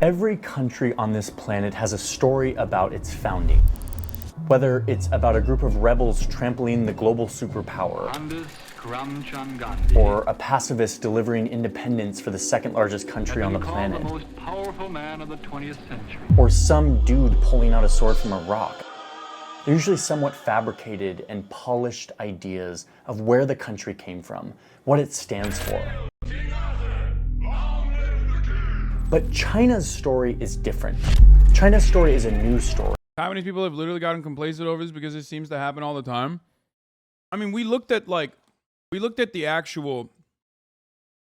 Every country on this planet has a story about its founding. Whether it's about a group of rebels trampling the global superpower, or a pacifist delivering independence for the second largest country on the planet, the most powerful man of the 20th century. or some dude pulling out a sword from a rock. They're usually somewhat fabricated and polished ideas of where the country came from, what it stands for. But China's story is different. China's story is a new story. How many people have literally gotten complacent over this because it seems to happen all the time? I mean, we looked at what the actual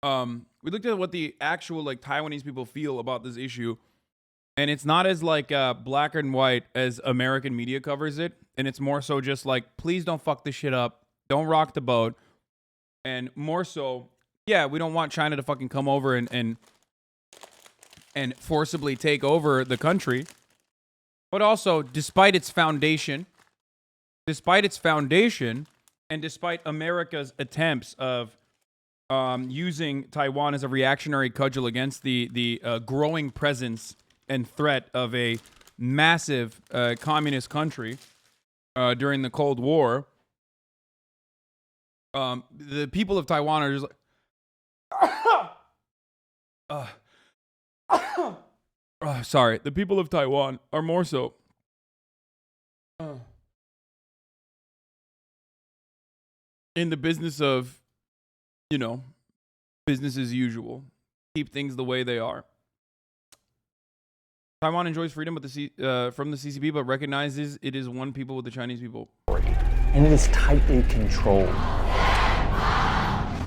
Taiwanese people feel about this issue, and it's not as black and white as American media covers it, and it's more so just like, please don't fuck this shit up, don't rock the boat, and more so, yeah, we don't want China to fucking come over and forcibly take over the country. But also, despite its foundation, and despite America's attempts of using Taiwan as a reactionary cudgel against the growing presence and threat of a massive communist country during the Cold War, the people of Taiwan are just like, sorry, the people of Taiwan are more so in the business of, business as usual. Keep things the way they are. Taiwan enjoys freedom from the CCP, but recognizes it is one people with the Chinese people. And it is tightly controlled.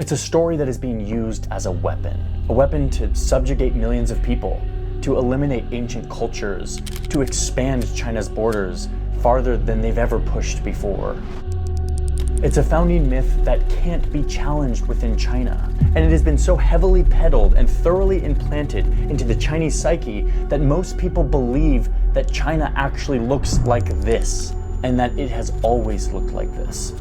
It's a story that is being used as a weapon to subjugate millions of people, to eliminate ancient cultures, to expand China's borders farther than they've ever pushed before. It's a founding myth that can't be challenged within China, and it has been so heavily peddled and thoroughly implanted into the Chinese psyche that most people believe that China actually looks like this, and that it has always looked like this.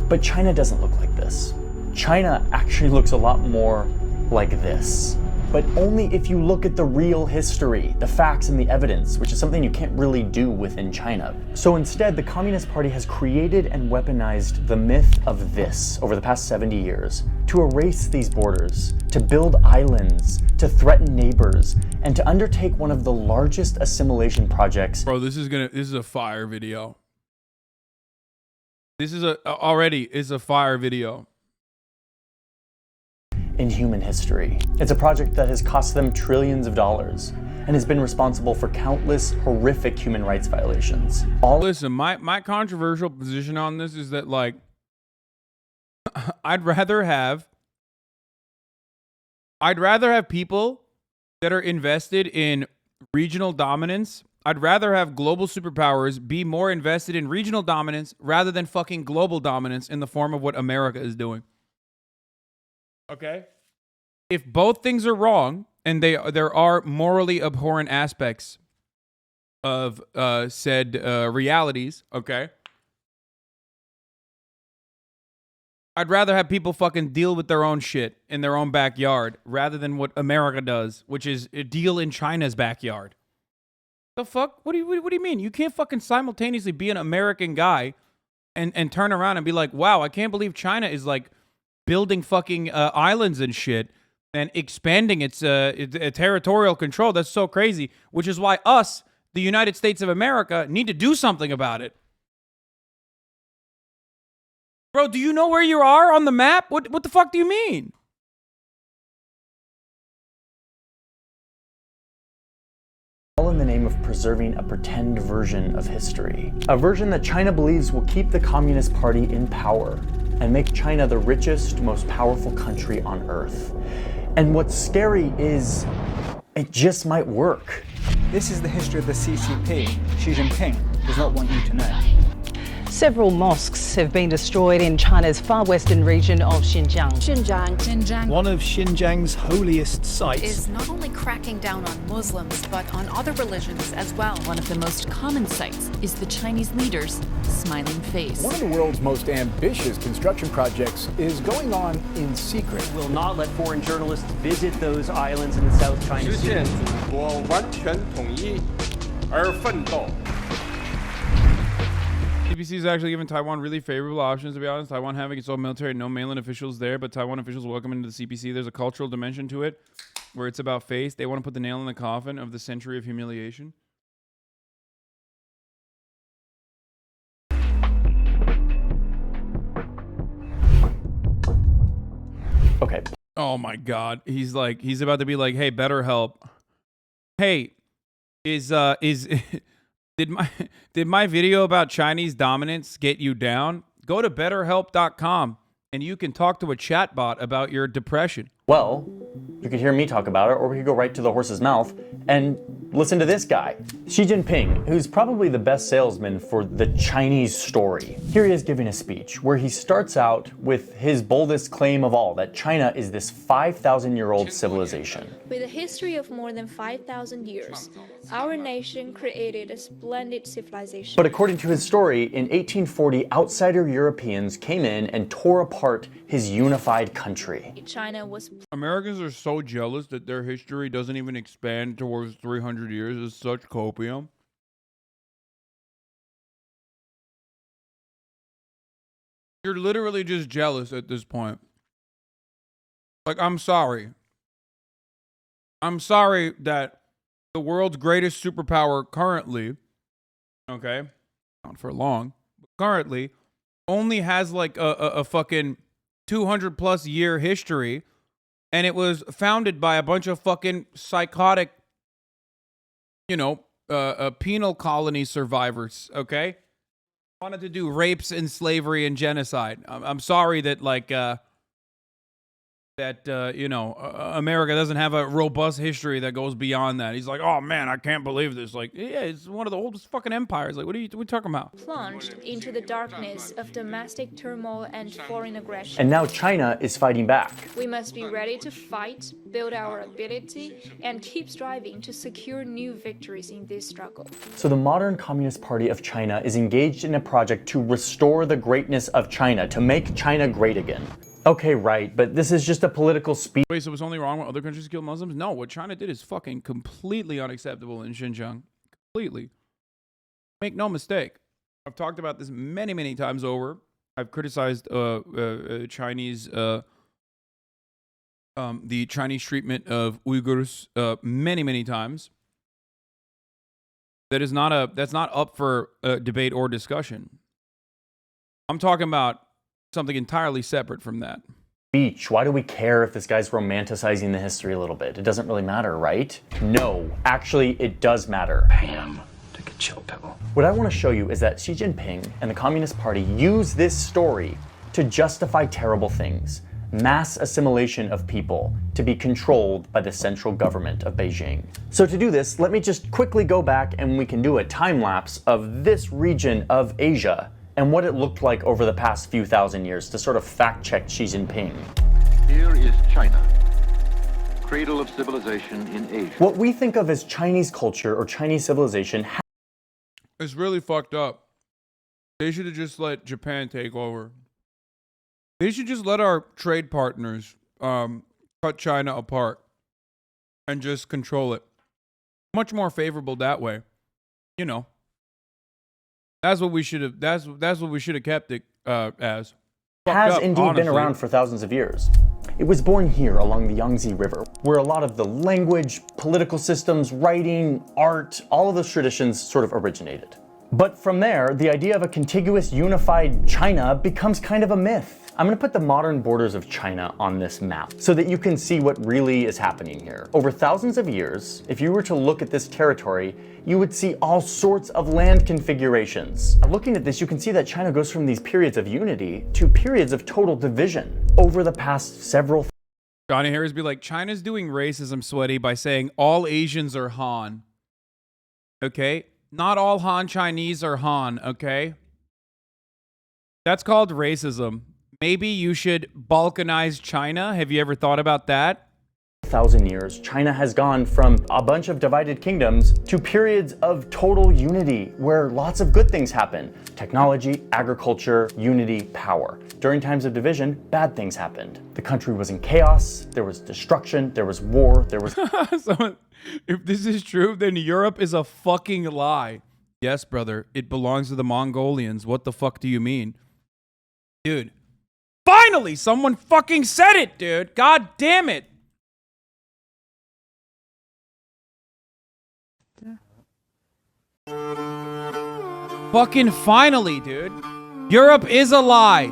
But China doesn't look like this. China actually looks a lot more like this. But only if you look at the real history, the facts and the evidence, which is something you can't really do within China. So instead, the Communist Party has created and weaponized the myth of this over the past 70 years to erase these borders, to build islands, to threaten neighbors, and to undertake one of the largest assimilation projects. Bro, this is a fire video. This is a fire video. In human history. It's a project that has cost them trillions of dollars and has been responsible for countless horrific human rights violations. Listen, my controversial position on this is that, like, I'd rather have people that are invested in regional dominance. I'd rather have global superpowers be more invested in regional dominance rather than fucking global dominance in the form of what America is doing. Okay? If both things are wrong, and there are morally abhorrent aspects of said realities, okay? I'd rather have people fucking deal with their own shit in their own backyard rather than what America does, which is deal in China's backyard. The fuck? What do you mean? You can't fucking simultaneously be an American guy and turn around and be like, wow, I can't believe China is like building fucking islands and shit and expanding its territorial control. That's so crazy, which is why us, the United States of America, need to do something about it. Bro, do you know where you are on the map? What the fuck do you mean? All in the name of preserving a pretend version of history. A version that China believes will keep the Communist Party in power and make China the richest, most powerful country on earth. And what's scary is it just might work. This is the history of the CCP. Xi Jinping does not want you to know. Several mosques have been destroyed in China's far western region of Xinjiang. Xinjiang, one of Xinjiang's holiest sites, is not only cracking down on Muslims, but on other religions as well. One of the most common sights is the Chinese leader's smiling face. One of the world's most ambitious construction projects is going on in secret. Will not let foreign journalists visit those islands in the South China Sea. 我完全统一而奋斗。 CPC is actually giving Taiwan really favorable options, to be honest. Taiwan having its own military, no mainland officials there, but Taiwan officials welcome into the CPC. There's a cultural dimension to it where it's about face. They want to put the nail in the coffin of the century of humiliation. Okay. Oh my God. He's about to be like, hey, better help. Hey, did my video about Chinese dominance get you down? Go to betterhelp.com and you can talk to a chatbot about your depression. Well, you could hear me talk about it, or we could go right to the horse's mouth and listen to this guy, Xi Jinping, who's probably the best salesman for the Chinese story. Here he is giving a speech where he starts out with his boldest claim of all, that China is this 5,000-year-old civilization. With a history of more than 5,000 years, our nation created a splendid civilization. But according to his story, in 1840, outsider Europeans came in and tore apart his unified country. China was... Americans are so jealous that their history doesn't even expand towards 300 years. It's such copium. You're literally just jealous at this point. Like, I'm sorry. I'm sorry that the world's greatest superpower currently, okay, not for long, but currently only has like a fucking 200 plus year history, and it was founded by a bunch of fucking psychotic, you know, penal colony survivors, okay? Wanted to do rapes and slavery and genocide. I'm sorry that like you know, America doesn't have a robust history that goes beyond that. He's like, oh man, I can't believe this. Like, yeah, it's one of the oldest fucking empires. Like, what are we talking about? Plunged into the darkness of domestic turmoil and foreign aggression. And now China is fighting back. We must be ready to fight, build our ability, and keep striving to secure new victories in this struggle. So the modern Communist Party of China is engaged in a project to restore the greatness of China, to make China great again. Okay, right, but this is just a political speech. Wait, so it's only wrong when other countries kill Muslims? No, what China did is fucking completely unacceptable in Xinjiang. Completely. Make no mistake. I've talked about this many, many times over. I've criticized Chinese, the Chinese treatment of Uyghurs many, many times. That's not up for debate or discussion. I'm talking about something entirely separate from that. Speech. Why do we care if this guy's romanticizing the history a little bit? It doesn't really matter, right? No, actually, it does matter. Bam. Take a chill pill. What I want to show you is that Xi Jinping and the Communist Party use this story to justify terrible things. Mass assimilation of people to be controlled by the central government of Beijing. So to do this, let me just quickly go back and we can do a time lapse of this region of Asia and what it looked like over the past few thousand years to sort of fact-check Xi Jinping. Here is China, cradle of civilization in Asia. What we think of as Chinese culture or Chinese civilization It's really fucked up. They should have just let Japan take over. They should just let our trade partners cut China apart and just control it. Much more favorable that way. You know. That's what we should have. That's what we should have kept it as. has up, indeed honestly been around for thousands of years. It was born here along the Yangtze River, where a lot of the language, political systems, writing, art, all of those traditions sort of originated. But from there, the idea of a contiguous, unified China becomes kind of a myth. I'm going to put the modern borders of China on this map so that you can see what really is happening here. Over thousands of years, if you were to look at this territory, you would see all sorts of land configurations. Looking at this, you can see that China goes from these periods of unity to periods of total division over the past several. Johnny Harris be like, China's doing racism, sweaty, by saying all Asians are Han. Okay? Not all Han Chinese are Han, okay? That's called racism. Maybe you should balkanize China. Have you ever thought about that? 1,000 years, China has gone from a bunch of divided kingdoms to periods of total unity where lots of good things happen. Technology, agriculture, unity, power. During times of division, bad things happened. The country was in chaos, there was destruction, there was war, there was... So, if this is true, then Europe is a fucking lie. Yes, brother, it belongs to the Mongolians. What the fuck do you mean? Dude, finally someone fucking said it, dude. God damn it. Fucking finally, dude. Europe is a lie.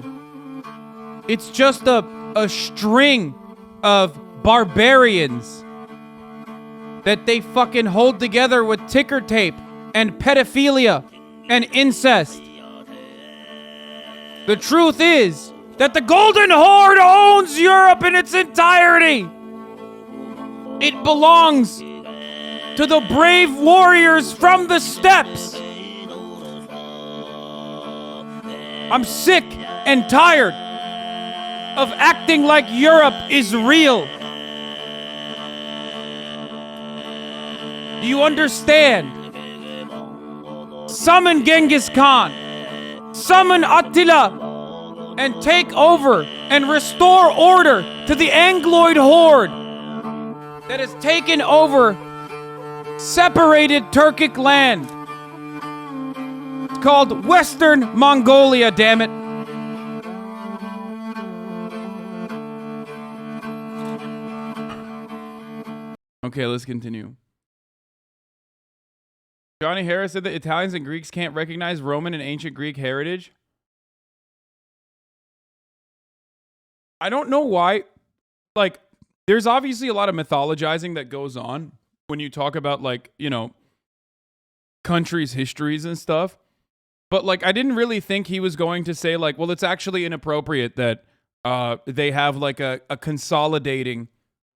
It's just a string of barbarians that they fucking hold together with ticker tape and pedophilia and incest. The truth is that the Golden Horde owns Europe in its entirety. It belongs to the brave warriors from the steppes. I'm sick and tired of acting like Europe is real. Do you understand? Summon Genghis Khan. Summon Attila. And take over and restore order to the Angloid horde that has taken over separated Turkic land. It's called Western Mongolia, damn it. Okay, let's continue. Johnny Harris said that Italians and Greeks can't recognize Roman and ancient Greek heritage. I don't know why. Like, there's obviously a lot of mythologizing that goes on when you talk about, like, you know, countries' histories and stuff. But, like, I didn't really think he was going to say, like, well, it's actually inappropriate that they have, like, a consolidating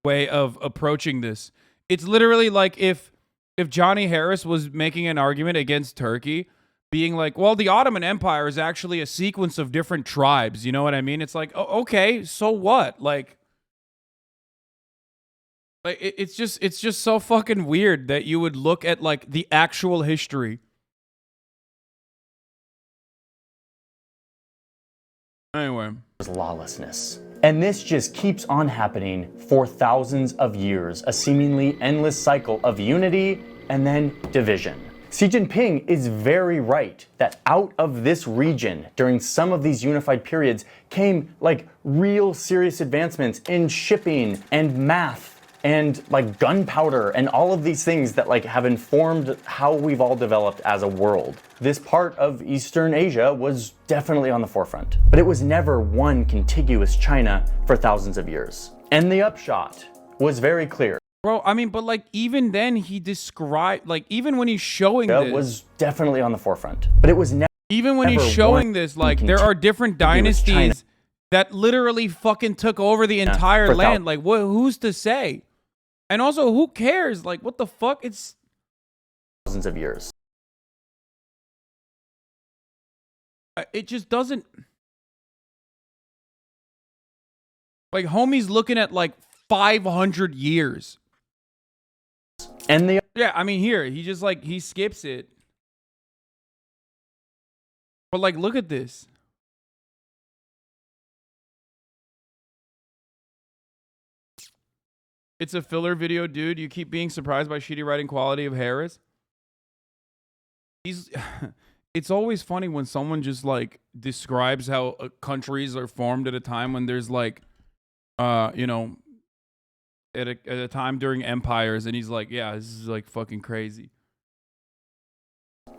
way of approaching this. It's literally like if Johnny Harris was making an argument against Turkey, being like, well, the Ottoman Empire is actually a sequence of different tribes. You know what I mean? It's like, oh, okay, so what? Like it's just so fucking weird that you would look at, like, the actual history. Anyway. There's lawlessness. And this just keeps on happening for thousands of years, a seemingly endless cycle of unity and then division. Xi Jinping is very right that out of this region, during some of these unified periods, came, like, real serious advancements in shipping and math and, like, gunpowder and all of these things that, like, have informed how we've all developed as a world. This part of Eastern Asia was definitely on the forefront, but it was never one contiguous China for thousands of years. And the upshot was very clear. Bro, I mean, but, like, even then he described, like, even when he's showing this, it was definitely on the forefront, but it was never. Even when he's showing this, like, there are different dynasties that literally fucking took over the entire land. Like, who's to say? And also, who cares? Like, what the fuck? It's thousands of years. It just doesn't. Like, homie's looking at, like, 500 years. And the yeah, I mean, here he just, like, he skips it. But, like, look at this. It's a filler video, dude. You keep being surprised by shitty writing quality of Harris. It's always funny when someone just, like, describes how countries are formed at a time when there's, like, you know, at a time during empires, and he's like, yeah, this is, like, fucking crazy.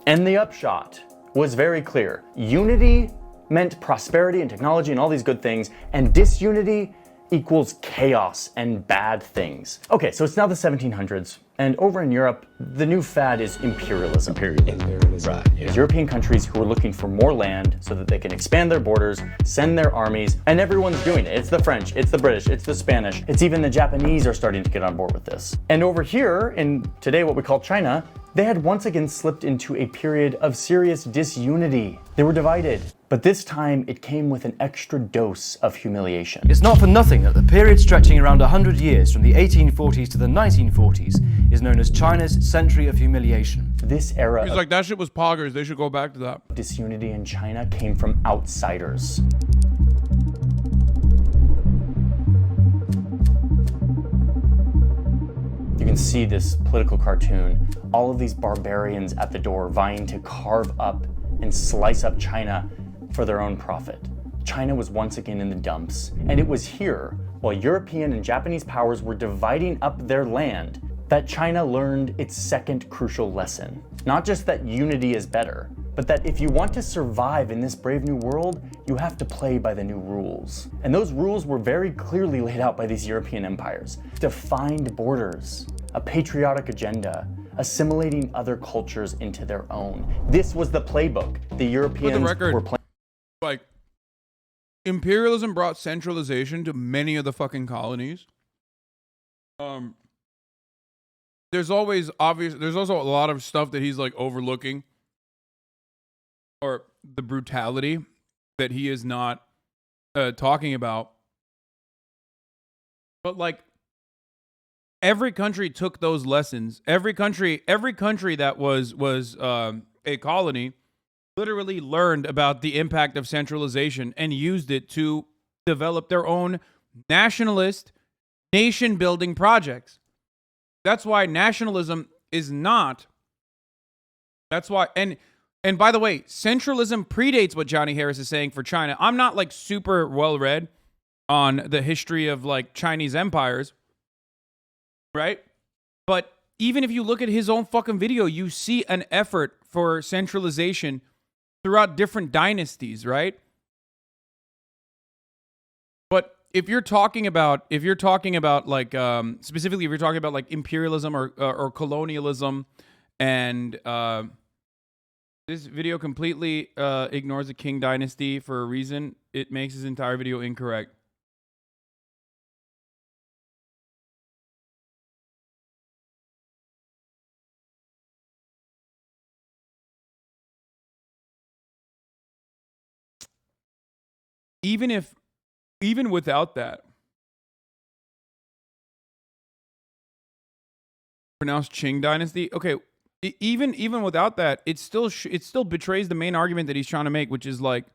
And the upshot was very clear. Unity meant prosperity and technology and all these good things, and disunity equals chaos and bad things. Okay, so it's now the 1700s, and over in Europe, the new fad is imperialism. Imperialism. Right, yeah. European countries who are looking for more land so that they can expand their borders, send their armies, and everyone's doing it. It's the French, it's the British, it's the Spanish, it's even the Japanese are starting to get on board with this. And over here, in today what we call China, They had once again slipped into a period of serious disunity. They were divided, but this time it came with an extra dose of humiliation. It's not for nothing that the period stretching around 100 years from the 1840s to the 1940s is known as China's century of humiliation. This era He's like, that shit was poggers. They should go back to that. Disunity in China came from outsiders. You can see this political cartoon, all of these barbarians at the door vying to carve up and slice up China for their own profit. China was once again in the dumps, and it was here, while European and Japanese powers were dividing up their land, that China learned its second crucial lesson. Not just that unity is better, but that if you want to survive in this brave new world, you have to play by the new rules. And those rules were very clearly laid out by these European empires. Defined borders, a patriotic agenda, assimilating other cultures into their own. This was the playbook the Europeans were playing. Like, imperialism brought centralization to many of the fucking colonies. There's also a lot of stuff that he's like overlooking, or the brutality that he is not talking about. But like, every country took those lessons. Every country that was a colony literally learned about the impact of centralization and used it to develop their own nationalist, nation-building projects. That's why nationalism is not. That's why, and by the way, centralism predates what Johnny Harris is saying for China. I'm not like super well read on the history of like Chinese empires, right? But even if you look at his own fucking video, you see an effort for centralization throughout different dynasties, right? But if you're talking about like specifically if you're talking about like imperialism or colonialism, and this video completely ignores the Qing dynasty for a reason. It makes his entire video incorrect. Even without that, pronounced Qing dynasty. Okay, even without that, it still betrays the main argument that he's trying to make, which is like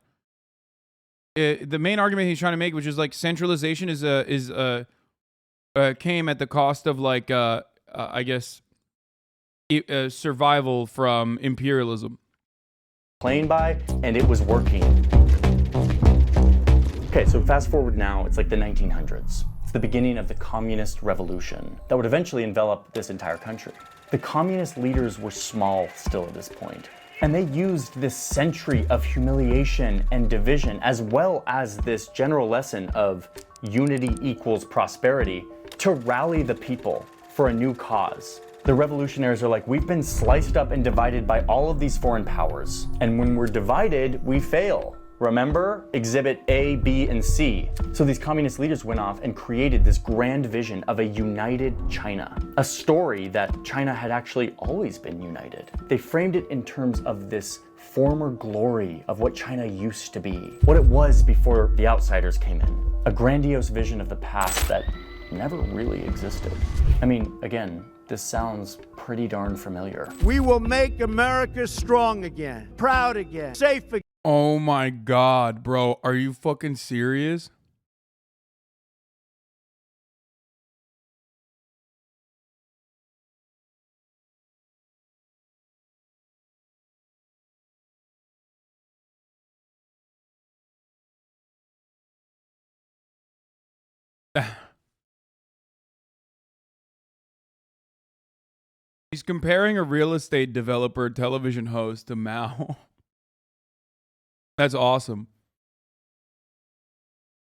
centralization came at the cost of like I guess survival from imperialism. Playing by, and it was working. Okay, so fast forward now, it's like the 1900s. It's the beginning of the communist revolution that would eventually envelop this entire country. The communist leaders were small still at this point, and they used this century of humiliation and division, as well as this general lesson of unity equals prosperity, to rally the people for a new cause. The revolutionaries are like, we've been sliced up and divided by all of these foreign powers, and when we're divided, we fail. Remember? Exhibit A, B, and C. So these communist leaders went off and created this grand vision of a united China. A story that China had actually always been united. They framed it in terms of this former glory of what China used to be. What it was before the outsiders came in. A grandiose vision of the past that never really existed. I mean, again, this sounds pretty darn familiar. We will make America strong again, proud again, safe again. Oh my God, bro. Are you fucking serious? He's comparing a real estate developer television host to Mao. That's awesome.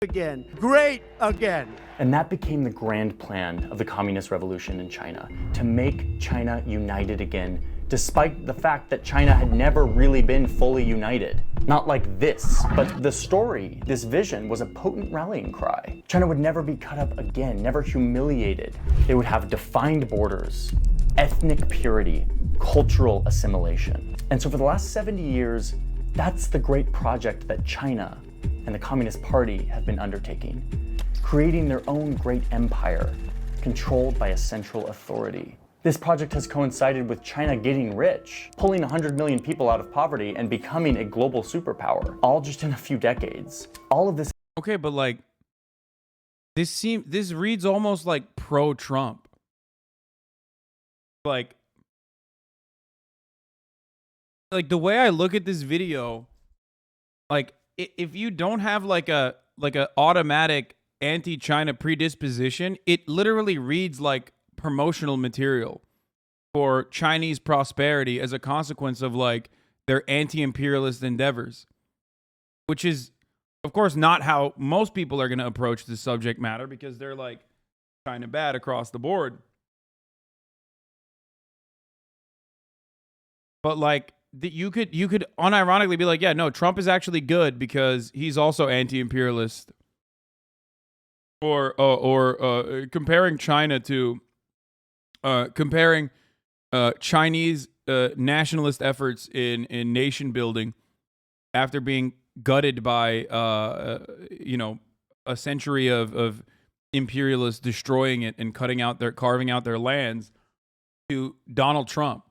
Again, great again. And that became the grand plan of the Communist Revolution in China, to make China united again, despite the fact that China had never really been fully united. Not like this, but the story, this vision, was a potent rallying cry. China would never be cut up again, never humiliated. They would have defined borders, ethnic purity, cultural assimilation. And so for the last 70 years, that's the great project that China and the Communist Party have been undertaking, creating their own great empire controlled by a central authority. This project has coincided with China getting rich, pulling 100 million people out of poverty and becoming a global superpower, all just in a few decades. All of this. Okay, but like, this reads almost like pro-Trump. Like the way I look at this video, like if you don't have like a automatic anti-China predisposition, it literally reads like promotional material for Chinese prosperity as a consequence of like their anti-imperialist endeavors, which is of course not how most people are going to approach this subject matter, because they're like China bad across the board. But like you could unironically be like, yeah, no, Trump is actually good because he's also anti-imperialist. Or comparing China to Chinese nationalist efforts in nation building after being gutted by a century of imperialists destroying it and carving out their lands, to Donald Trump.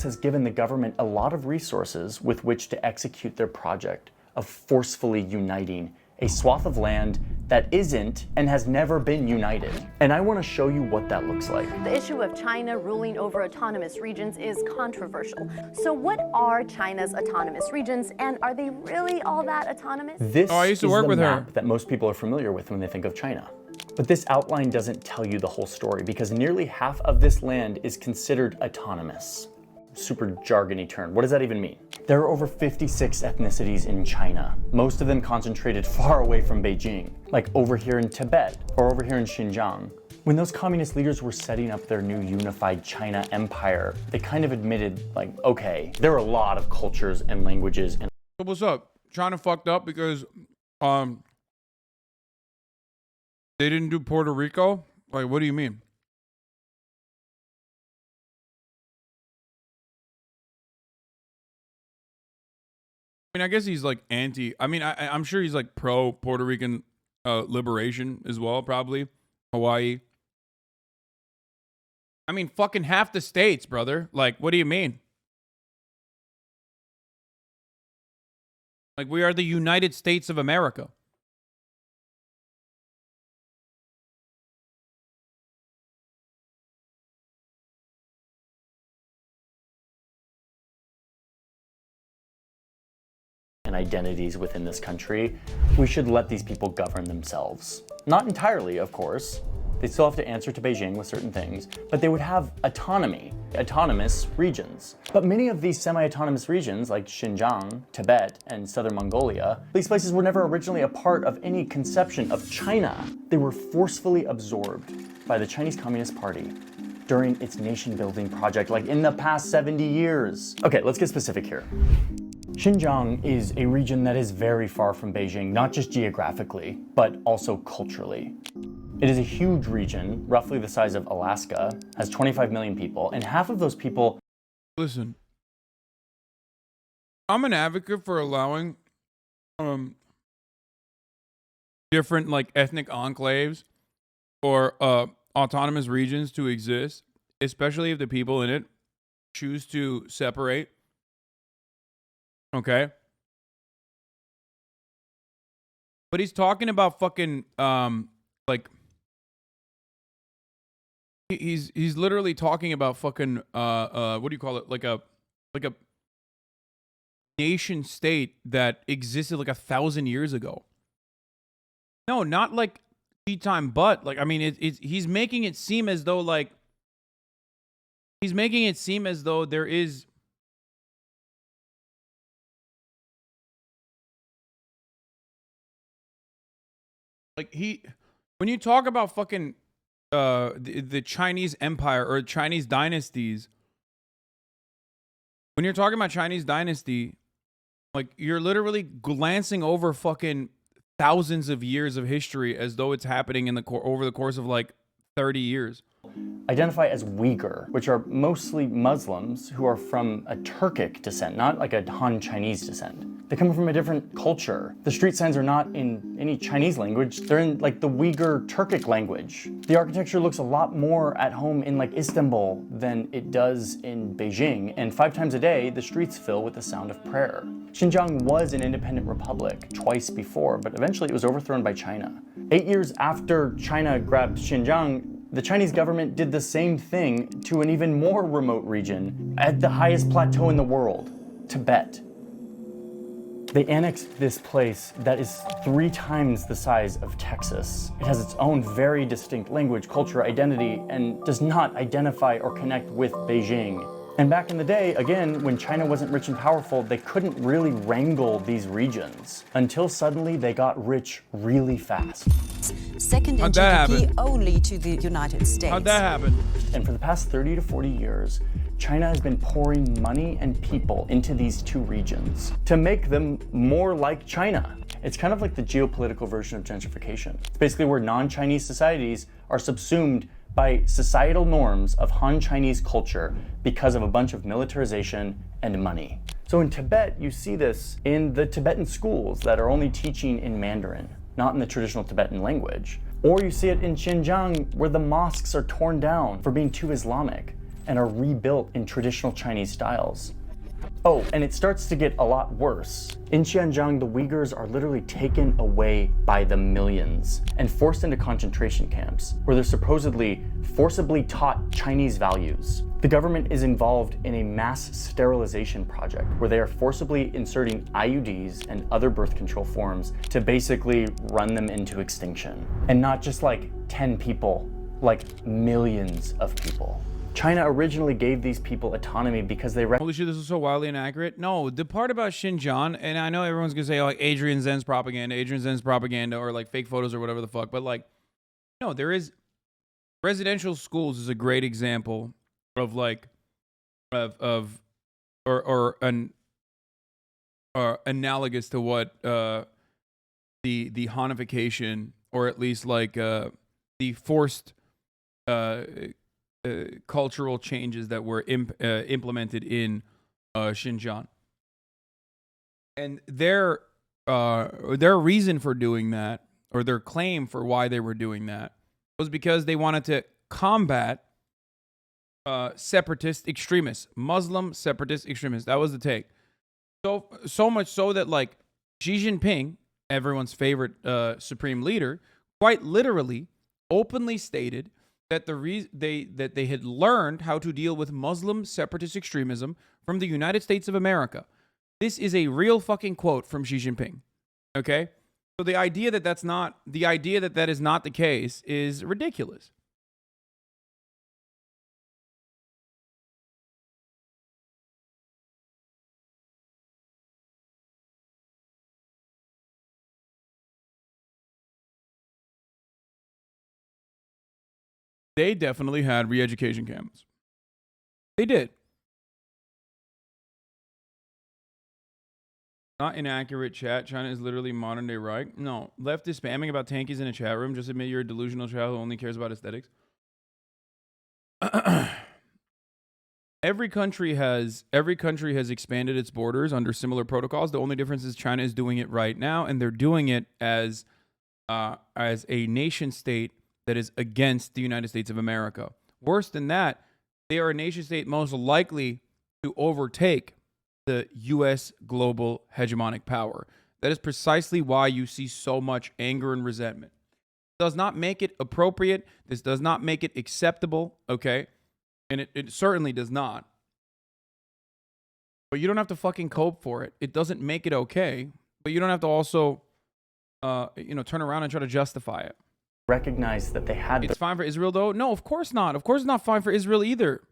Has given the government a lot of resources with which to execute their project of forcefully uniting a swath of land that isn't and has never been united. And I want to show you what that looks like. The issue of China ruling over autonomous regions is controversial. So what are China's autonomous regions, and are they really all that autonomous? This is the map that most people are familiar with when they think of China. But this outline doesn't tell you the whole story, because nearly half of this land is considered autonomous. Super jargony term. What does that even mean? There are over 56 ethnicities in China, most of them concentrated far away from Beijing, like over here in Tibet or over here in Xinjiang. When those communist leaders were setting up their new unified China empire, they kind of admitted, like, okay, there are a lot of cultures and languages. And so what's up? China fucked up because they didn't do Puerto Rico? Like, what do you mean? I mean, I guess he's like I'm sure he's like pro Puerto Rican liberation as well, probably. Hawaii. I mean, fucking half the states, brother. Like, what do you mean? Like, we are the United States of America. And identities within this country, we should let these people govern themselves. Not entirely, of course. They still have to answer to Beijing with certain things, but they would have autonomy, autonomous regions. But many of these semi-autonomous regions, like Xinjiang, Tibet, and Southern Mongolia, these places were never originally a part of any conception of China. They were forcefully absorbed by the Chinese Communist Party during its nation-building project, like in the past 70 years. Okay, let's get specific here. Xinjiang is a region that is very far from Beijing, not just geographically, but also culturally. It is a huge region, roughly the size of Alaska, has 25 million people, and half of those people... Listen, I'm an advocate for allowing different like ethnic enclaves or autonomous regions to exist, especially if the people in it choose to separate. Okay. But he's talking about fucking like he's literally talking about fucking what do you call it? Like a nation state that existed like 1,000 years ago. No, not like tea time, but like, I mean, he's making it seem as though like there is like when you talk about fucking the Chinese empire or Chinese dynasties, when you're talking about Chinese dynasty, like you're literally glancing over fucking thousands of years of history as though it's happening in the over the course of like 30 years. Identify as Uyghur, which are mostly Muslims who are from a Turkic descent, not like a Han Chinese descent. They come from a different culture. The street signs are not in any Chinese language, they're in like the Uyghur Turkic language. The architecture looks a lot more at home in like Istanbul than it does in Beijing, and 5 times a day, the streets fill with the sound of prayer. Xinjiang was an independent republic twice before, but eventually it was overthrown by China. 8 years after China grabbed Xinjiang, the Chinese government did the same thing to an even more remote region at the highest plateau in the world, Tibet. They annexed this place that is 3 times the size of Texas. It has its own very distinct language, culture, identity, and does not identify or connect with Beijing. And back in the day, again, when China wasn't rich and powerful, they couldn't really wrangle these regions until suddenly they got rich really fast. Second in GDP only to the United States. How'd that happen? And for the past 30 to 40 years, China has been pouring money and people into these 2 regions to make them more like China. It's kind of like the geopolitical version of gentrification. It's basically where non-Chinese societies are subsumed by societal norms of Han Chinese culture because of a bunch of militarization and money. So in Tibet, you see this in the Tibetan schools that are only teaching in Mandarin, not in the traditional Tibetan language. Or you see it in Xinjiang, where the mosques are torn down for being too Islamic and are rebuilt in traditional Chinese styles. Oh, and it starts to get a lot worse. In Xinjiang, the Uyghurs are literally taken away by the millions and forced into concentration camps, where they're supposedly forcibly taught Chinese values. The government is involved in a mass sterilization project where they are forcibly inserting IUDs and other birth control forms to basically run them into extinction. And not just like 10 people, like millions of people. China originally gave these people autonomy because they... Holy shit, this is so wildly inaccurate. No, the part about Xinjiang, and I know everyone's gonna say, oh, like Adrian Zen's propaganda, or like fake photos or whatever the fuck, but like, no, there is... Residential schools is a great example of like, or analogous to what the Hanification, or at least like the forced cultural changes that were implemented in Xinjiang. And their reason for doing that, or their claim for why they were doing that, was because they wanted to combat separatist extremists, Muslim separatist extremists. That was the take. So much so that like Xi Jinping, everyone's favorite supreme leader, quite literally openly stated that they had learned how to deal with Muslim separatist extremism from the United States of America. This is a real fucking quote from Xi Jinping. Okay? So the idea that that is not the case is ridiculous. They definitely had re-education camps. They did. Not inaccurate chat. China is literally modern day Reich. No. Left is spamming about tankies in a chat room. Just admit you're a delusional child who only cares about aesthetics. Every country has expanded its borders under similar protocols. The only difference is China is doing it right now, and they're doing it as a nation state that is against the United States of America. Worse than that, they are a nation state most likely to overtake the U.S. global hegemonic power. That is precisely why you see so much anger and resentment. It does not make it appropriate. This does not make it acceptable, okay? And it certainly does not. But you don't have to fucking cope for it. It doesn't make it okay. But you don't have to also, turn around and try to justify it. Recognize that they had... It's fine for Israel, though? No, of course not. Of course it's not fine for Israel either.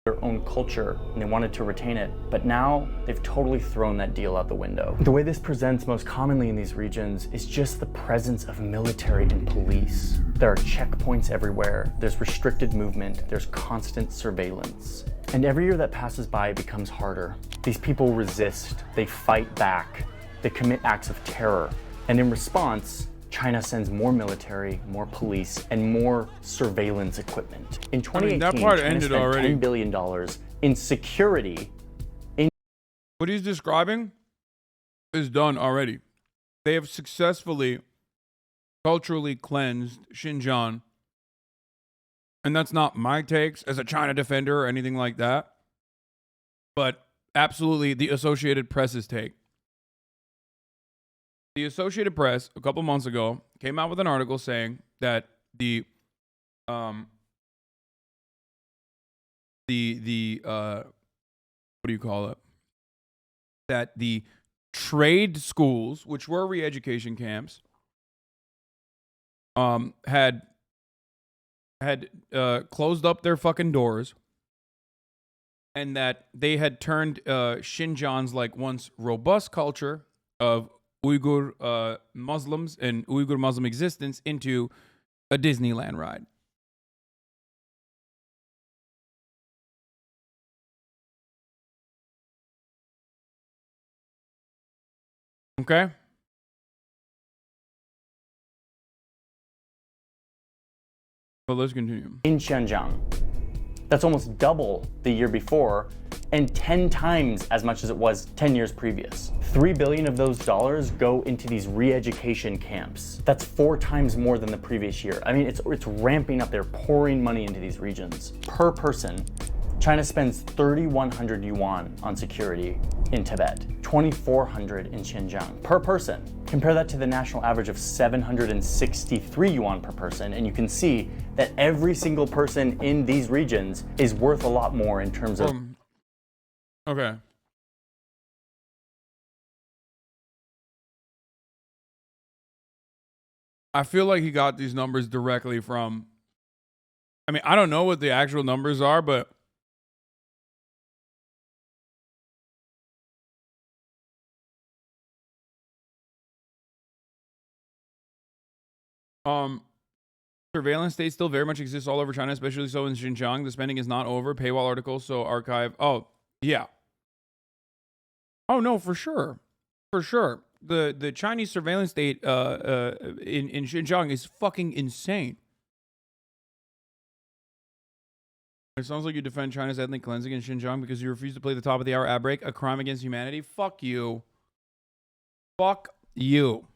Their own culture, and they wanted to retain it. But now, they've totally thrown that deal out the window. The way this presents most commonly in these regions is just the presence of military and police. There are checkpoints everywhere. There's restricted movement. There's constant surveillance. And every year that passes by, it becomes harder. These people resist. They fight back. They commit acts of terror. And in response, China sends more military, more police, and more surveillance equipment. In 2018, that part China ended spent already. $10 billion in security. What he's describing is done already. They have successfully culturally cleansed Xinjiang. And that's not my takes as a China defender or anything like that, but absolutely the Associated Press's take. The Associated Press, a couple months ago, came out with an article saying that the what do you call it? That the trade schools, which were re-education camps, had closed up their fucking doors, and that they had turned Xinjiang's like once robust culture of Uyghur Muslims and Uyghur Muslim existence into a Disneyland ride. Okay? But let's continue. In Xinjiang. That's almost double the year before and 10 times as much as it was 10 years previous. $3 billion of those dollars go into these re-education camps. That's 4 times more than the previous year. I mean, it's ramping up. They're pouring money into these regions. Per person, China spends 3,100 yuan on security in Tibet, 2,400 in Xinjiang per person. Compare that to the national average of 763 yuan per person, and you can see that every single person in these regions is worth a lot more in terms of... Okay. I feel like he got these numbers directly from... I mean, I don't know what the actual numbers are, but... surveillance state still very much exists all over China, especially so in Xinjiang. The spending is not over. Paywall articles, so archive. Oh, yeah. Oh, no, for sure. For sure. The Chinese surveillance state in Xinjiang is fucking insane. It sounds like you defend China's ethnic cleansing in Xinjiang because you refuse to play the top of the hour ad break, a crime against humanity. Fuck you. Fuck you.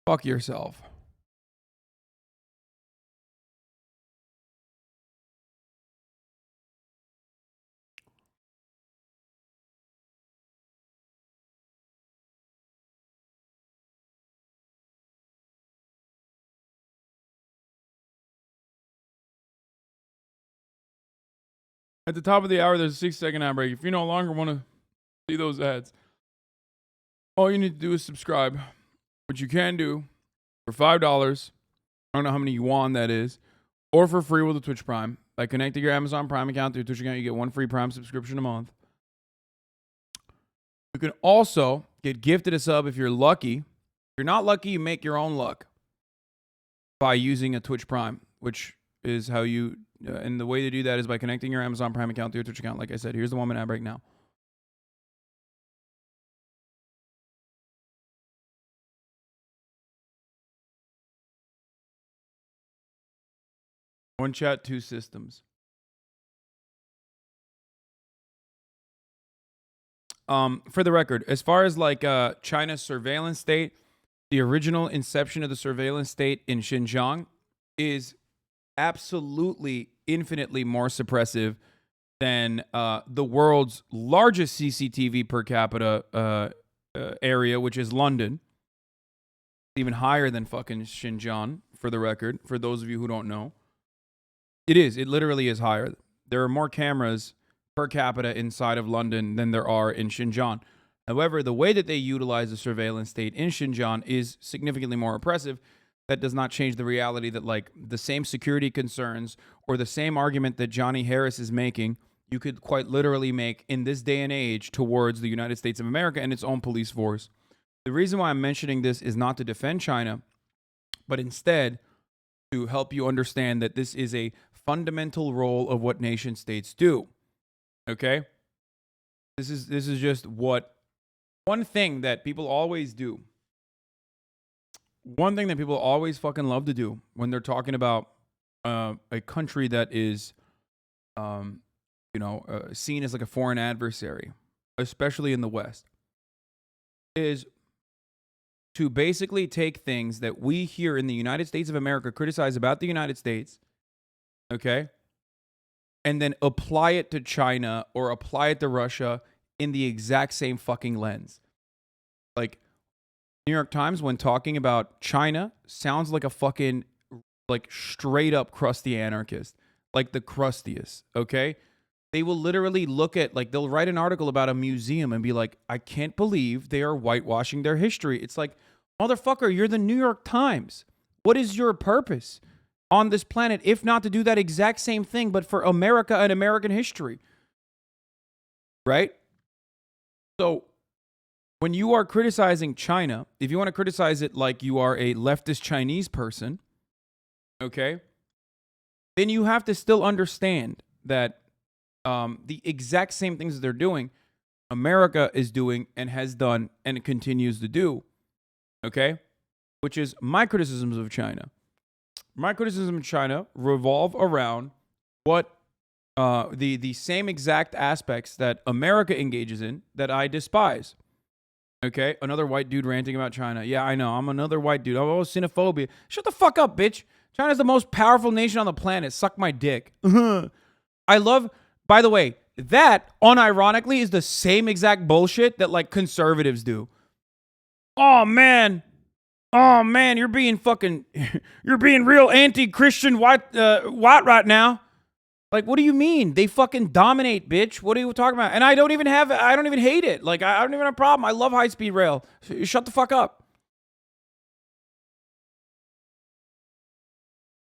Fuck yourself. At the top of the hour, there's a 6-second ad break. If you no longer want to see those ads, all you need to do is subscribe, which you can do for $5. I don't know how many yuan that is, or for free with a Twitch Prime. By connecting your Amazon Prime account to your Twitch account, you get 1 free Prime subscription a month. You can also get gifted a sub if you're lucky. If you're not lucky, you make your own luck by using a Twitch Prime, which is how you... and the way to do that is by connecting your Amazon Prime account to your Twitch account. Like I said, here's the 1 minute ad break now. One chat, 2 systems. For the record, as far as like China's surveillance state, the original inception of the surveillance state in Xinjiang is absolutely infinitely more suppressive than the world's largest CCTV per capita area, which is London. Even higher than fucking Xinjiang, for the record, for those of you who don't know. It is. It literally is higher. There are more cameras per capita inside of London than there are in Xinjiang. However, the way that they utilize the surveillance state in Xinjiang is significantly more oppressive. That does not change the reality that, like, the same security concerns or the same argument that Johnny Harris is making, you could quite literally make in this day and age towards the United States of America and its own police force. The reason why I'm mentioning this is not to defend China, but instead to help you understand that this is a fundamental role of what nation states do. Okay? This is just what one thing that people always do. One thing that people always fucking love to do when they're talking about a country that is seen as like a foreign adversary, especially in the West, is to basically take things that we here in the United States of America criticize about the United States, okay, and then apply it to China or apply it to Russia in the exact same fucking lens. Like, New York Times, when talking about China, sounds like a fucking, like, straight up crusty anarchist. Like the crustiest, okay? They will literally look at, like, they'll write an article about a museum and be like, I can't believe they are whitewashing their history. It's like, motherfucker, you're the New York Times. What is your purpose on this planet if not to do that exact same thing, but for America and American history? Right? So, when you are criticizing China, if you want to criticize it like you are a leftist Chinese person, okay, then you have to still understand that the exact same things that they're doing, America is doing and has done and continues to do, okay, which is my criticisms of China. My criticism of China revolve around what the same exact aspects that America engages in that I despise. Okay, another white dude ranting about China. Yeah, I know. I'm another white dude. Oh, xenophobia. Shut the fuck up, bitch. China's the most powerful nation on the planet. Suck my dick. I love, by the way, that unironically is the same exact bullshit that like conservatives do. Oh man, you're being fucking, you're being real anti-Christian white right now. Like, what do you mean? They fucking dominate, bitch. What are you talking about? And I don't even hate it. Like, I don't even have a problem. I love high-speed rail. Shut the fuck up.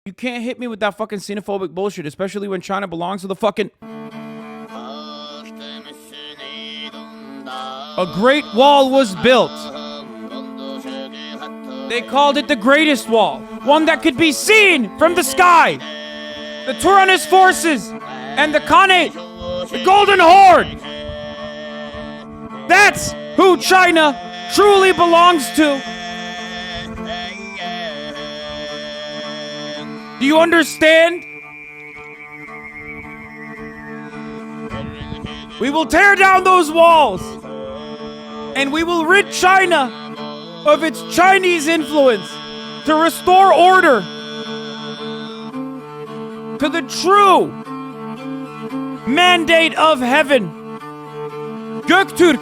You can't hit me with that fucking xenophobic bullshit, especially when China belongs to the fucking... A great wall was built. They called it the greatest wall. One that could be seen from the sky. The Turanist forces and the Khanate, the Golden Horde. That's who China truly belongs to. Do you understand? We will tear down those walls and we will rid China of its Chinese influence to restore order to the true mandate of heaven. Göktürk.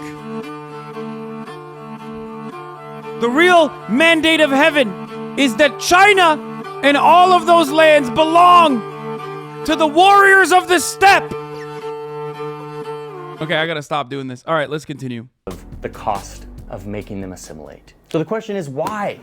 The real mandate of heaven is that China and all of those lands belong to the warriors of the steppe. Okay, I gotta stop doing this. All right, let's continue. The cost of making them assimilate. So the question is why?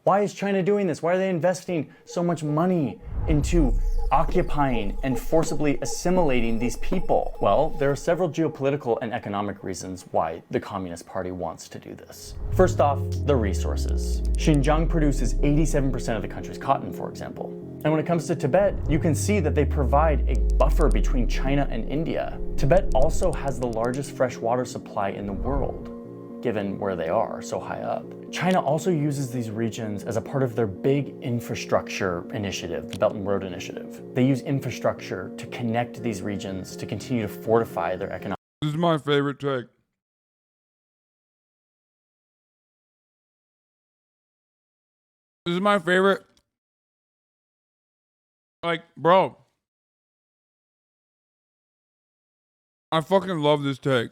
Why is China doing this? Why are they investing so much money into occupying and forcibly assimilating these people? Well, there are several geopolitical and economic reasons why the Communist Party wants to do this. First off, the resources. Xinjiang produces 87% of the country's cotton, for example. And when it comes to Tibet, you can see that they provide a buffer between China and India. Tibet also has the largest freshwater supply in the world, given where they are so high up. China also uses these regions as a part of their big infrastructure initiative, the Belt and Road Initiative. They use infrastructure to connect these regions to continue to fortify their economic. This is my favorite take. This is my favorite. Like, bro, I fucking love this take.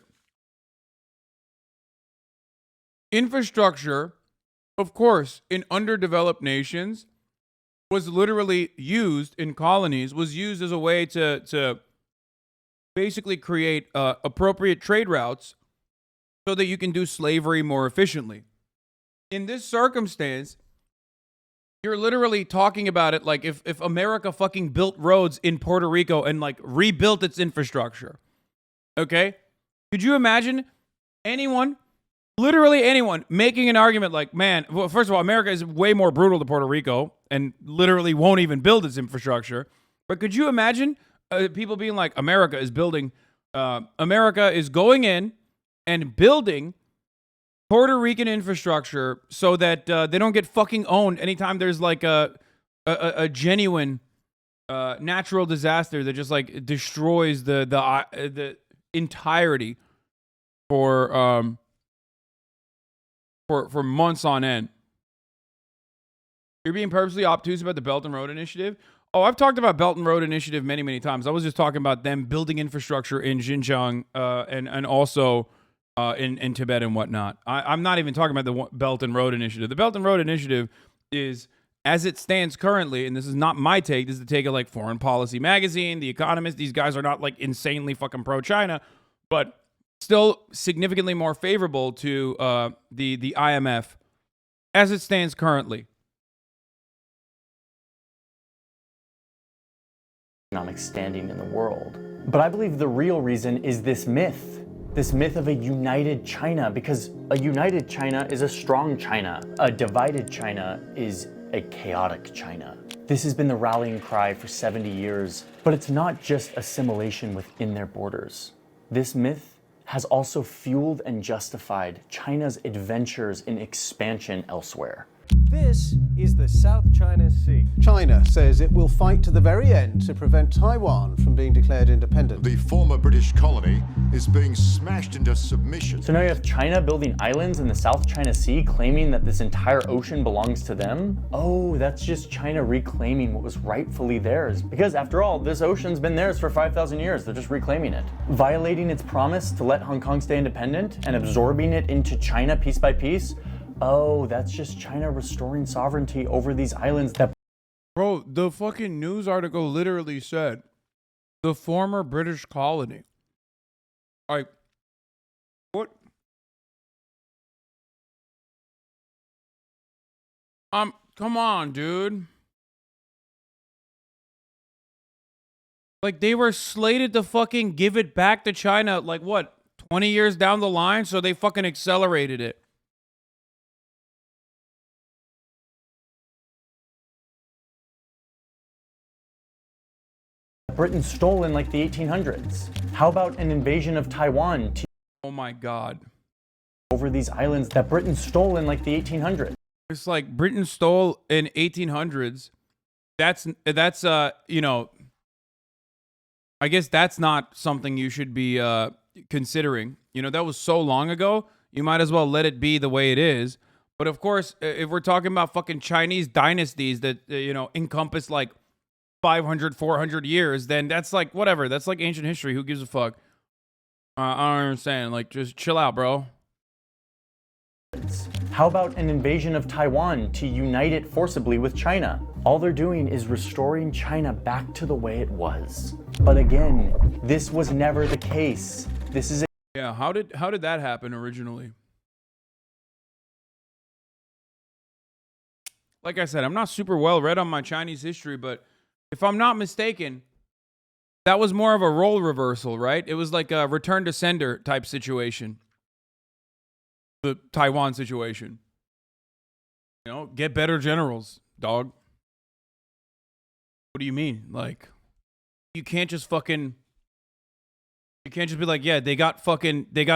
Infrastructure, of course, in underdeveloped nations was literally used in colonies, was used as a way to basically create appropriate trade routes so that you can do slavery more efficiently. In this circumstance, you're literally talking about it like if America fucking built roads in Puerto Rico and like rebuilt its infrastructure. Okay? Could you imagine anyone, literally anyone, making an argument like, man, well, first of all, America is way more brutal than Puerto Rico and literally won't even build its infrastructure. But could you imagine people being like, America is going in and building Puerto Rican infrastructure so that they don't get fucking owned anytime there's like a genuine natural disaster that just like destroys the entirety for months on end. You're being purposely obtuse about the Belt and Road Initiative. Oh, I've talked about Belt and Road Initiative many, many times. I was just talking about them building infrastructure in Xinjiang and also in Tibet and whatnot. I'm not even talking about the Belt and Road Initiative. The Belt and Road Initiative is, as it stands currently, and this is not my take, this is the take of like Foreign Policy Magazine, The Economist. These guys are not like insanely fucking pro-China, but still significantly more favorable to the IMF as it stands currently. Economic standing in the world. But I believe the real reason is this myth of a united China, because a united China is a strong China. A divided China is a chaotic China. This has been the rallying cry for 70 years, but it's not just assimilation within their borders. This myth has also fueled and justified China's adventures in expansion elsewhere. This is the South China Sea. China says it will fight to the very end to prevent Taiwan from being declared independent. The former British colony is being smashed into submission. So now you have China building islands in the South China Sea, claiming that this entire ocean belongs to them? Oh, that's just China reclaiming what was rightfully theirs. Because after all, this ocean's been theirs for 5,000 years. They're just reclaiming it. Violating its promise to let Hong Kong stay independent and absorbing it into China piece by piece? Oh, that's just China restoring sovereignty over these islands that... Bro, the fucking news article literally said the former British colony. Like, what? Come on, dude. Like, they were slated to fucking give it back to China, like, what, 20 years down the line? So they fucking accelerated it. Britain stole in like the 1800s. How about an invasion of Taiwan oh my God. Over these islands that Britain stole in like the 1800s? It's like Britain stole in 1800s. That's you know, I guess that's not something you should be considering. You know, that was so long ago. You might as well let it be the way it is. But of course, if we're talking about fucking Chinese dynasties that you know encompass like 500, 400 years, then that's like, whatever. That's like ancient history. Who gives a fuck? I don't understand. Like, just chill out, bro. How about an invasion of Taiwan to unite it forcibly with China? All they're doing is restoring China back to the way it was. But again, this was never the case. This is a... Yeah, how did that happen originally? Like I said, I'm not super well read on my Chinese history, but if I'm not mistaken, that was more of a role reversal, right? It was like a return to sender type situation. The Taiwan situation. You know, get better generals, dog. What do you mean? Like, you can't just be like, yeah, they got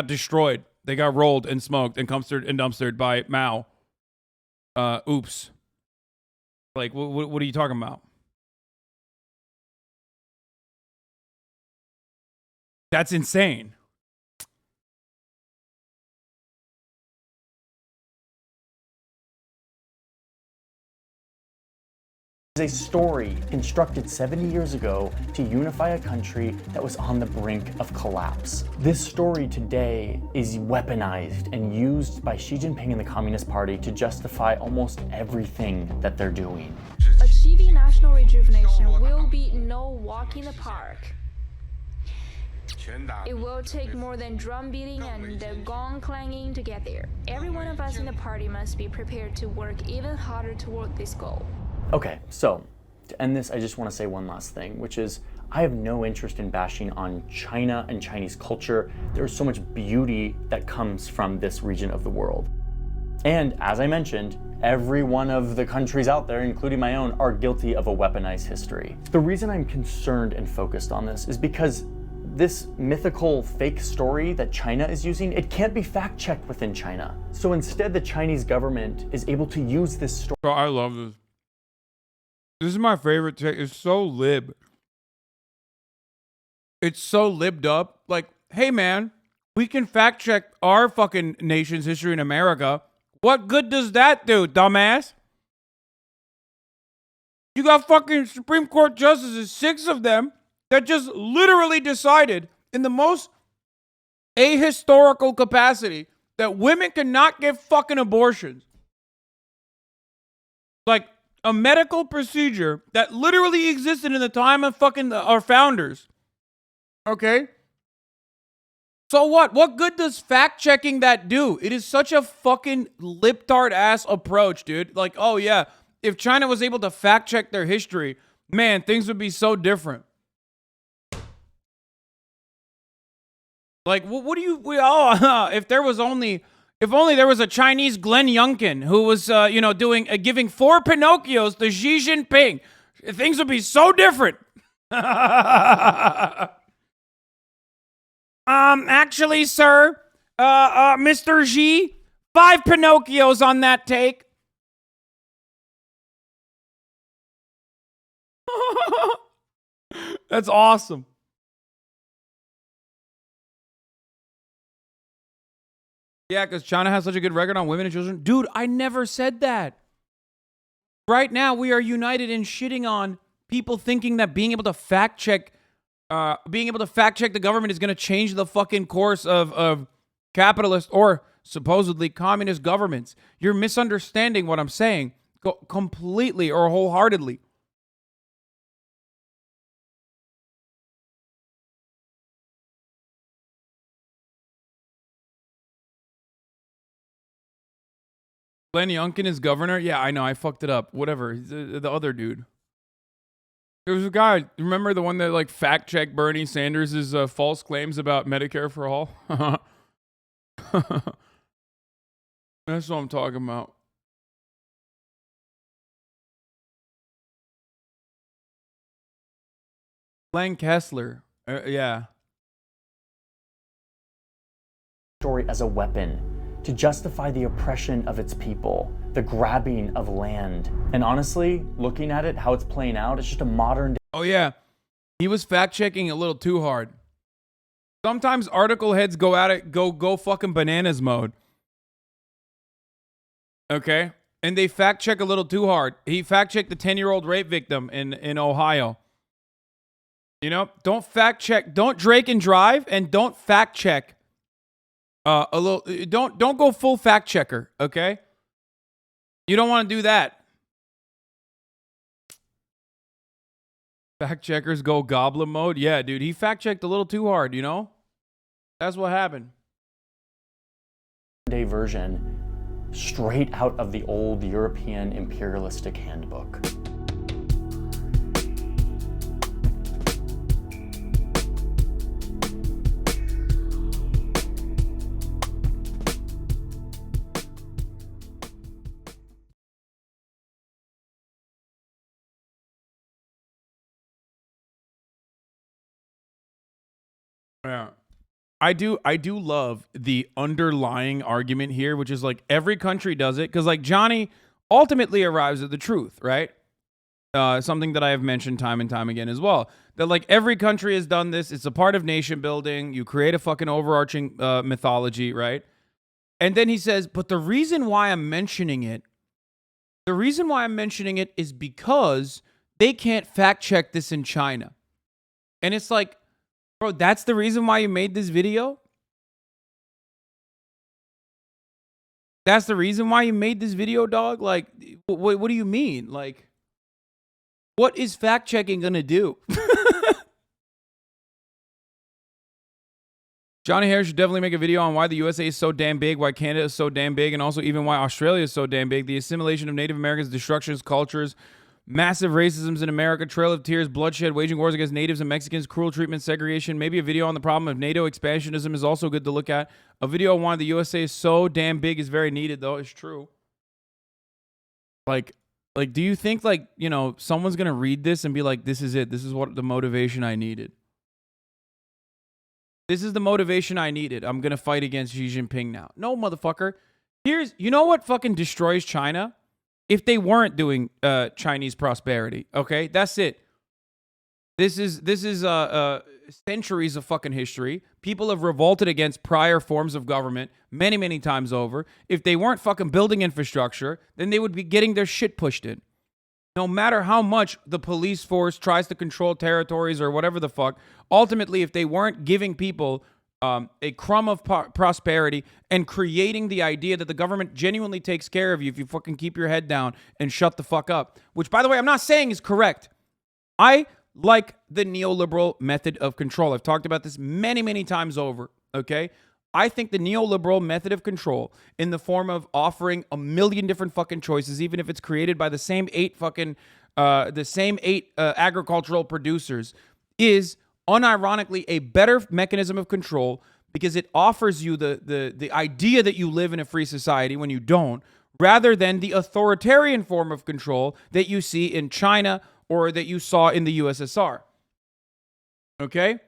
destroyed. They got rolled and smoked and dumpstered by Mao. Oops. Like, what are you talking about? That's insane. A story constructed 70 years ago to unify a country that was on the brink of collapse. This story today is weaponized and used by Xi Jinping and the Communist Party to justify almost everything that they're doing. Achieving national rejuvenation will be no walk in the park. It will take more than drum beating and gong clanging to get there. Every one of us in the party must be prepared to work even harder toward this goal. Okay, so to end this, I just want to say one last thing, which is I have no interest in bashing on China and Chinese culture. There's so much beauty that comes from this region of the world. And as I mentioned, every one of the countries out there, including my own, are guilty of a weaponized history. The reason I'm concerned and focused on this is because this mythical fake story that China is using, it can't be fact-checked within China. So instead, the Chinese government is able to use this story. Bro, I love this. This is my favorite take. It's so lib. It's so libbed up. Like, hey man, we can fact check our fucking nation's history in America. What good does that do, dumbass? You got fucking Supreme Court justices, 6 of them, that just literally decided in the most ahistorical capacity that women cannot get fucking abortions. Like a medical procedure that literally existed in the time of fucking our founders. Okay? So what? What good does fact-checking that do? It is such a fucking lip-tart-ass approach, dude. Like, oh yeah, if China was able to fact-check their history, man, things would be so different. Like, what do you... if only there was a Chinese Glenn Youngkin who was, giving 4 Pinocchios to Xi Jinping, things would be so different. Actually, sir, Mr. Xi, 5 Pinocchios on that take. That's awesome. Yeah, because China has such a good record on women and children. Dude, I never said that. Right now, we are united in shitting on people thinking that being able to fact check the government is going to change the fucking course of capitalist or supposedly communist governments. You're misunderstanding what I'm saying completely or wholeheartedly. Glenn Youngkin is governor? Yeah, I know. I fucked it up. Whatever. The other dude. There was a guy, remember the one that like fact-checked Bernie Sanders' false claims about Medicare for all? That's what I'm talking about. Glenn Kessler. Yeah. Story as a weapon to justify the oppression of its people, the grabbing of land. And honestly, looking at it, how it's playing out, it's just a modern... Oh yeah, he was fact-checking a little too hard. Sometimes article heads go at it, go fucking bananas mode. Okay? And they fact-check a little too hard. He fact-checked the 10-year-old rape victim in Ohio. You know, don't fact-check, don't Drake and drive, and don't fact-check don't go full fact checker, okay? You don't want to do that. Fact checkers go goblin mode. Yeah, dude, he fact checked a little too hard, you know? That's what happened. Day version straight out of the old European imperialistic handbook. Yeah. I do love the underlying argument here, which is like every country does it, because like Johnny ultimately arrives at the truth, right? Something that I have mentioned time and time again as well. That like every country has done this. It's a part of nation building. You create a fucking overarching mythology, right? And then he says, but the reason why I'm mentioning it is because they can't fact check this in China. And it's like, bro, that's the reason why you made this video? That's the reason why you made this video, dog? Like, what do you mean? Like, what is fact-checking gonna do? Johnny Harris should definitely make a video on why the USA is so damn big, why Canada is so damn big, and also even why Australia is so damn big. The assimilation of Native Americans, destruction of cultures, Massive racisms in America, trail of tears, bloodshed, waging wars against natives and Mexicans, cruel treatment, segregation. Maybe a video on the problem of NATO expansionism is also good to look at. A video on why the USA is so damn big is very needed, though. It's true. Like, do you think, like, you know, someone's going to read this and be like, this is it. This is what the motivation I needed. This is the motivation I needed. I'm going to fight against Xi Jinping now. No, motherfucker. You know what fucking destroys China? If they weren't doing Chinese prosperity, okay? That's it. This is centuries of fucking history. People have revolted against prior forms of government many, many times over. If they weren't fucking building infrastructure, then they would be getting their shit pushed in. No matter how much the police force tries to control territories or whatever the fuck, ultimately, if they weren't giving people a crumb of prosperity and creating the idea that the government genuinely takes care of you if you fucking keep your head down and shut the fuck up, which, by the way, I'm not saying is correct. I like the neoliberal method of control. I've talked about this many, many times over, okay? I think the neoliberal method of control in the form of offering a million different fucking choices, even if it's created by the same eight agricultural producers, is unironically a better mechanism of control because it offers you the idea that you live in a free society when you don't, rather than the authoritarian form of control that you see in China or that you saw in the USSR. Okay?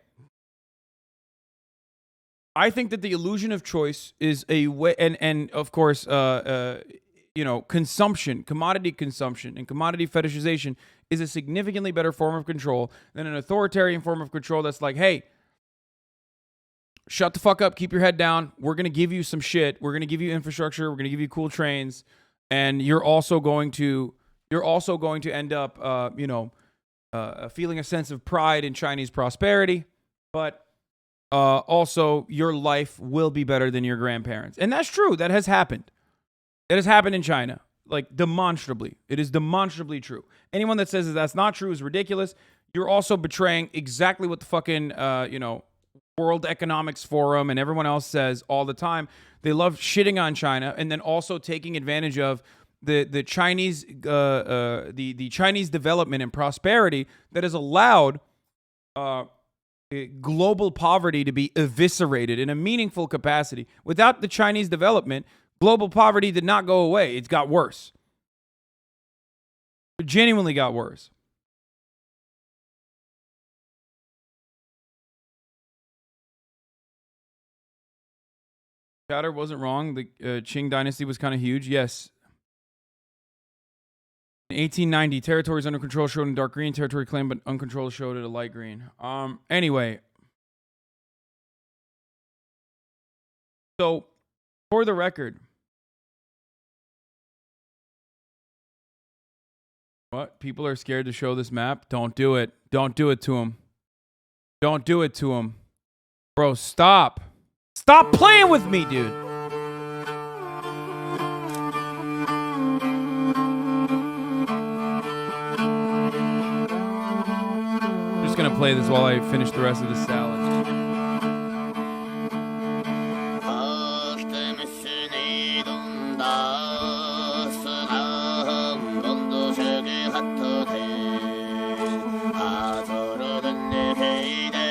I think that the illusion of choice is a way, and of course, consumption, commodity consumption, and commodity fetishization is a significantly better form of control than an authoritarian form of control that's like, hey, shut the fuck up, keep your head down. We're going to give you some shit. We're going to give you infrastructure. We're going to give you cool trains. And you're also going to end up, feeling a sense of pride in Chinese prosperity. But also, your life will be better than your grandparents. And that's true. That has happened. It has happened in China. Like, demonstrably. It is demonstrably true. Anyone that says that that's not true is ridiculous. You're also betraying exactly what the fucking, World Economics Forum and everyone else says all the time. They love shitting on China and then also taking advantage of the Chinese the Chinese development and prosperity that has allowed global poverty to be eviscerated in a meaningful capacity. Without the Chinese development, global poverty did not go away. It got worse. It genuinely got worse. Chatter wasn't wrong. The Qing dynasty was kind of huge. Yes. In 1890, territories under control showed in dark green. Territory claimed but uncontrolled showed it a light green. Anyway. So, for the record. What? People are scared to show this map? Don't do it. Don't do it to them. Don't do it to them. Bro, stop. Stop playing with me, dude. I'm just gonna play this while I finish the rest of the salad.